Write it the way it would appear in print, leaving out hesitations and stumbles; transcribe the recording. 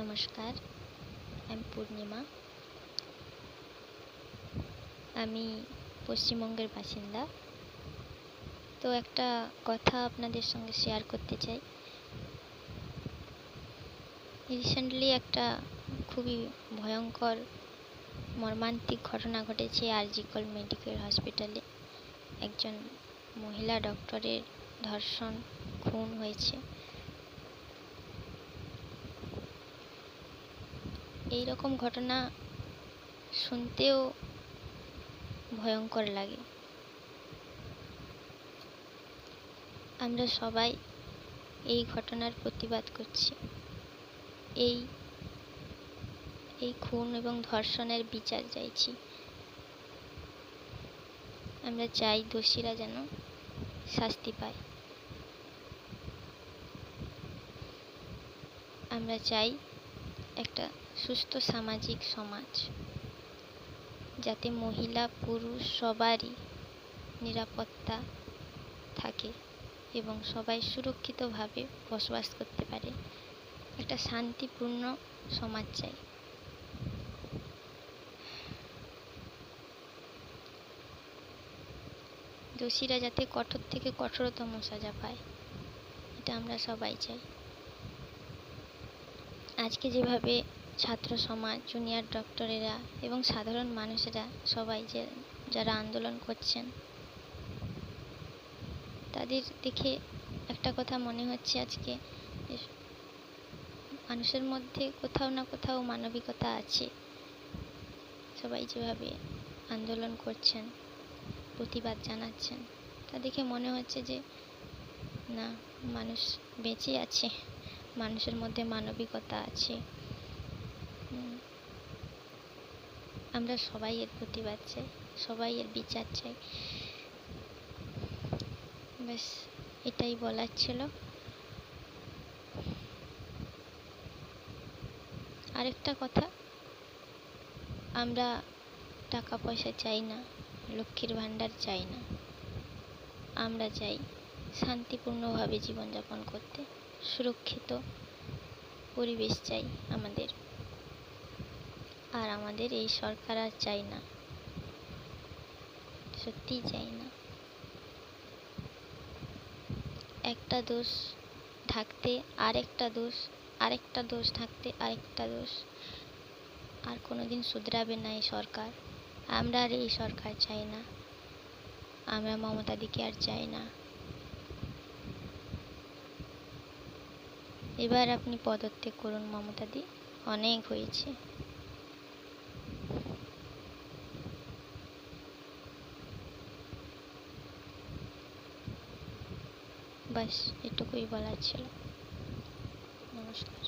নমস্কার, আমি পূর্ণিমা। আমি পশ্চিমবঙ্গের বাসিন্দা। তো একটা কথা আপনাদের সঙ্গে শেয়ার করতে চাই। রিসেন্টলি একটা খুবই ভয়ঙ্কর মর্মান্তিক ঘটনা ঘটেছে আরজিকর মেডিকেল হসপিটালে। একজন মহিলা ডক্টরের ধর্ষণ, খুন হয়েছে। এই রকম ঘটনা শুনতেও ভয়ঙ্কর লাগে। আমরা সবাই এই ঘটনার প্রতিবাদ করছি। এই খুন এবং ধর্ষণের বিচার চাইছি। আমরা চাই দোষীরা যেন শাস্তি পায়। আমরা চাই একটা সুস্থ সামাজিক সমাজ, যাতে মহিলা পুরুষ সবারই নিরাপত্তা থাকে এবং সবাই সুরক্ষিতভাবে বসবাস করতে পারে। একটা শান্তিপূর্ণ সমাজ চাই। দোষীরা যাতে কঠোর থেকে কঠোরতম সাজা পায়, এটা আমরা সবাই চাই। আজকে যেভাবে ছাত্র সমাজ, জুনিয়র ডক্টরেরা এবং সাধারণ মানুষেরা সবাই যারা আন্দোলন করছেন, তাদের দেখে একটা কথা মনে হচ্ছে, আজকে মানুষের মধ্যে কোথাও না কোথাও মানবিকতা আছে। সবাই যেভাবে আন্দোলন করছেন, প্রতিবাদ জানাচ্ছেন, তা দেখে মনে হচ্ছে যে না, মানুষ বেঁচে আছে, মানুষের মধ্যে মানবিকতা আছে। আমরা সবাই এর প্রতিবাদ চাই, সবাই এর বিচার চাই। ব্যাস এটাই বলার ছিল। আরেকটা কথা, আমরা টাকা পয়সা চাই না, লক্ষ্মীর ভাণ্ডার চাই না। আমরা চাই শান্তিপূর্ণভাবে জীবনযাপন করতে, সুরক্ষিত পরিবেশ চাই আমাদের। আর আমাদের এই সরকার আর চাই না, সত্যিই চাই না। একটা দোষ ঢাকতে আরেকটা দোষ, আরেকটা দোষ ঢাকতে আরেকটা দোষ। আর কোনোদিন শুধরাবে না এই সরকার। আমরা আর এই সরকার চাই না। আমরা মমতা দিকে আর চাই না। এবার আপনি পদত্যাগ করুন মমতা দি, অনেক হয়েছে। ব্যাস এটুকুই বলার ছিল। নমস্কার।